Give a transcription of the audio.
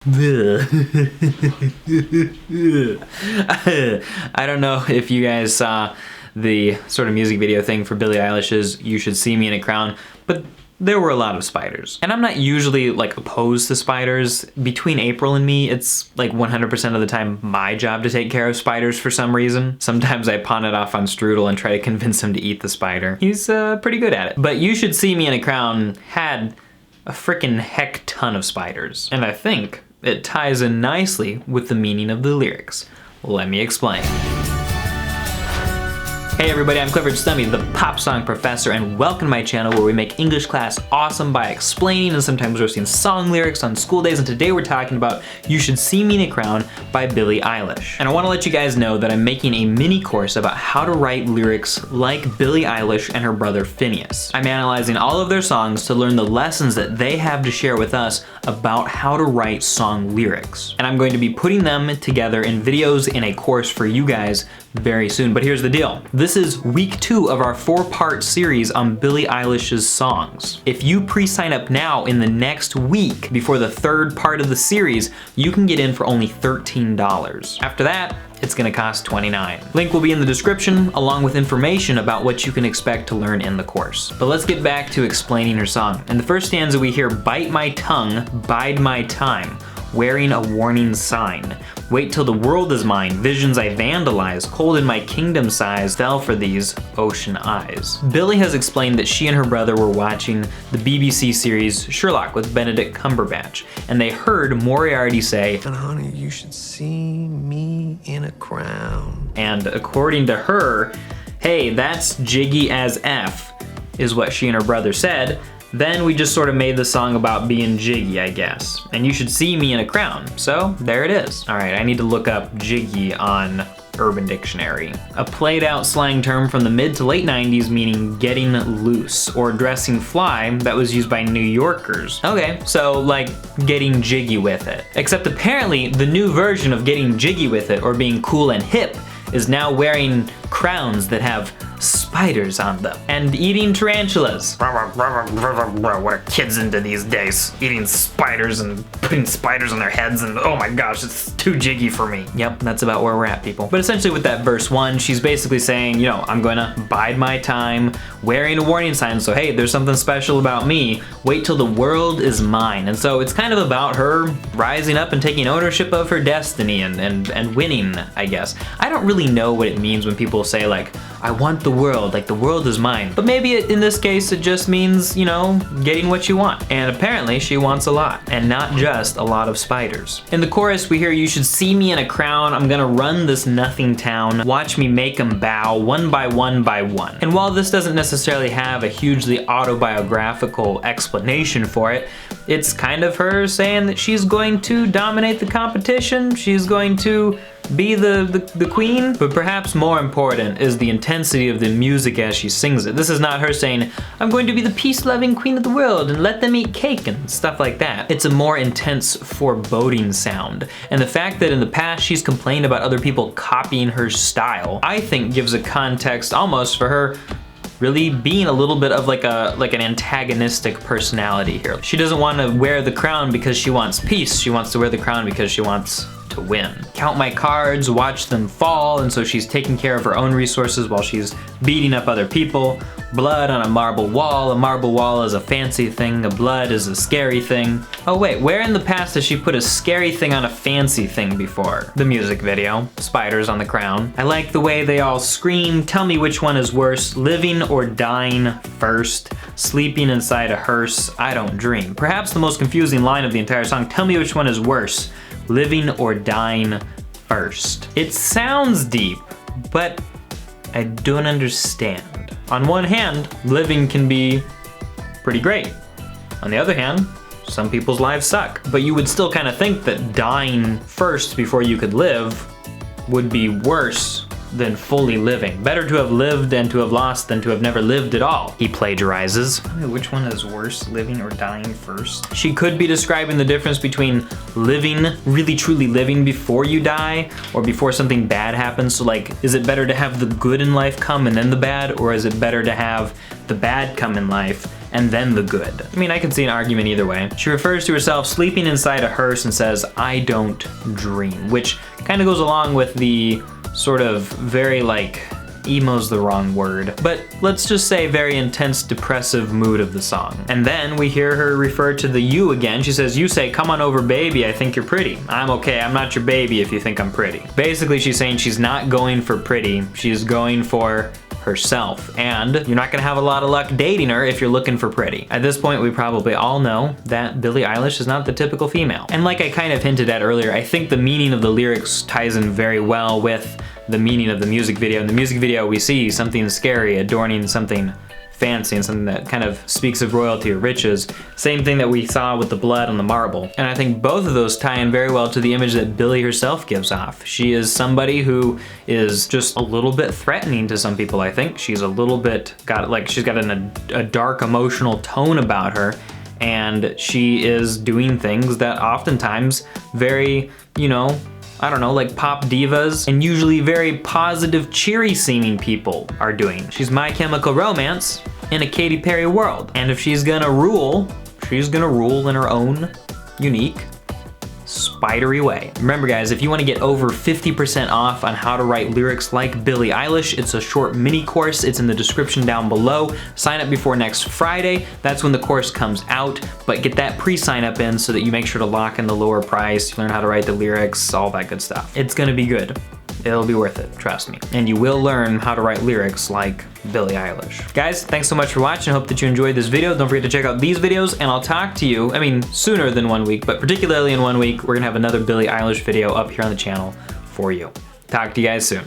I don't know if you guys saw the sort of music video thing for Billie Eilish's You Should See Me in a Crown, but there were a lot of spiders. And I'm not usually like opposed to spiders. Between April and me, it's like 100% of the time my job to take care of spiders for some reason. Sometimes I pawn it off on Strudel and try to convince him to eat the spider. He's pretty good at it. But You Should See Me in a Crown had a frickin' heck ton of spiders. And I think it ties in nicely with the meaning of the lyrics. Let me explain. Hey everybody, I'm Clifford Stummy, the pop song professor, and welcome to my channel where we make English class awesome by explaining and sometimes roasting song lyrics on school days, and today we're talking about You Should See Me in a Crown by Billie Eilish. And I want to let you guys know that I'm making a mini course about how to write lyrics like Billie Eilish and her brother Phineas. I'm analyzing all of their songs to learn the lessons that they have to share with us about how to write song lyrics. And I'm going to be putting them together in videos in a course for you guys very soon. But here's the deal. This is week 2 of our 4-part series on Billie Eilish's songs. If you pre-sign up now in the next week before the 3rd part of the series, you can get in for only $13. After that, it's gonna cost $29. Link will be in the description along with information about what you can expect to learn in the course. But let's get back to explaining her song. In the first stanza we hear, bite my tongue, bide my time, wearing a warning sign. Wait till the world is mine, visions I vandalize, cold in my kingdom size, fell for these ocean eyes. Billie has explained that she and her brother were watching the BBC series Sherlock with Benedict Cumberbatch, and they heard Moriarty say, "And honey, you should see me in a crown." And according to her, hey, that's jiggy as F, is what she and her brother said. Then we just sort of made the song about being jiggy, I guess. And you should see me in a crown. So there it is. All right, I need to look up jiggy on Urban Dictionary. A played out slang term from the mid to late 90s meaning getting loose or dressing fly that was used by New Yorkers. Okay, so like getting jiggy with it. Except apparently the new version of getting jiggy with it or being cool and hip is now wearing crowns that have spiders on them and eating tarantulas. What are kids into these days? Eating spiders and putting spiders on their heads, and oh my gosh, it's too jiggy for me. Yep, that's about where we're at, people. But essentially with that verse 1, she's basically saying, you know, I'm gonna bide my time, wearing a warning sign, so hey, there's something special about me. Wait till the world is mine. And so it's kind of about her rising up and taking ownership of her destiny and winning, I guess. I don't really know what it means when people say like, I want the world, like the world is mine. But maybe in this case, it just means, you know, getting what you want. And apparently she wants a lot, and not just a lot of spiders. In the chorus, we hear, you should see me in a crown. I'm gonna run this nothing town. Watch me make them bow one by one by one. And while this doesn't necessarily have a hugely autobiographical explanation for it, it's kind of her saying that she's going to dominate the competition. She's going to be the queen. But perhaps more important is the intensity of the music as she sings it. This is not her saying, I'm going to be the peace-loving queen of the world and let them eat cake and stuff like that. It's a more intense, foreboding sound. And the fact that in the past she's complained about other people copying her style, I think gives a context almost for her really being a little bit of like an antagonistic personality here. She doesn't want to wear the crown because she wants peace. She wants to wear the crown because she wants to win. Count my cards, watch them fall, and so she's taking care of her own resources while she's beating up other people. Blood on a marble wall. A marble wall is a fancy thing, a blood is a scary thing. Oh wait, where in the past has she put a scary thing on a fancy thing before? The music video, spiders on the crown. I like the way they all scream, tell me which one is worse, living or dying first, sleeping inside a hearse, I don't dream. Perhaps the most confusing line of the entire song, tell me which one is worse, living or dying first. It sounds deep, but I don't understand. On one hand, living can be pretty great. On the other hand, some people's lives suck. But you would still kind of think that dying first before you could live would be worse than fully living. Better to have lived and to have lost than to have never lived at all. He plagiarizes. Which one is worse, living or dying first? She could be describing the difference between living, really truly living before you die, or before something bad happens. So like, is it better to have the good in life come and then the bad, or is it better to have the bad come in life and then the good. I mean, I can see an argument either way. She refers to herself sleeping inside a hearse and says, "I don't dream," which kind of goes along with the sort of very like, emo's the wrong word, but let's just say very intense depressive mood of the song. And then we hear her refer to the you again. She says, "You say, 'Come on over, baby, I think you're pretty.' I'm okay, I'm not your baby if you think I'm pretty." Basically, she's saying she's not going for pretty, she's going for herself, and you're not gonna have a lot of luck dating her if you're looking for pretty. At this point, we probably all know that Billie Eilish is not the typical female. And like I kind of hinted at earlier, I think the meaning of the lyrics ties in very well with the meaning of the music video. In the music video, we see something scary adorning something fancy and something that kind of speaks of royalty or riches. Same thing that we saw with the blood on the marble. And I think both of those tie in very well to the image that Billie herself gives off. She is somebody who is just a little bit threatening to some people, I think. She's a little bit, she's got a dark emotional tone about her, and she is doing things that oftentimes very, you know, I don't know, like pop divas and usually very positive, cheery seeming people are doing. She's My Chemical Romance in a Katy Perry world. And if she's gonna rule, she's gonna rule in her own unique, spidery way. Remember guys, if you wanna get over 50% off on how to write lyrics like Billie Eilish, it's a short mini course. It's in the description down below. Sign up before next Friday. That's when the course comes out, but get that pre-sign up in so that you make sure to lock in the lower price, learn how to write the lyrics, all that good stuff. It's gonna be good. It'll be worth it, trust me. And you will learn how to write lyrics like Billie Eilish. Guys, thanks so much for watching. I hope that you enjoyed this video. Don't forget to check out these videos, and I'll talk to you, I mean, sooner than 1 week, but particularly in 1 week, we're gonna have another Billie Eilish video up here on the channel for you. Talk to you guys soon.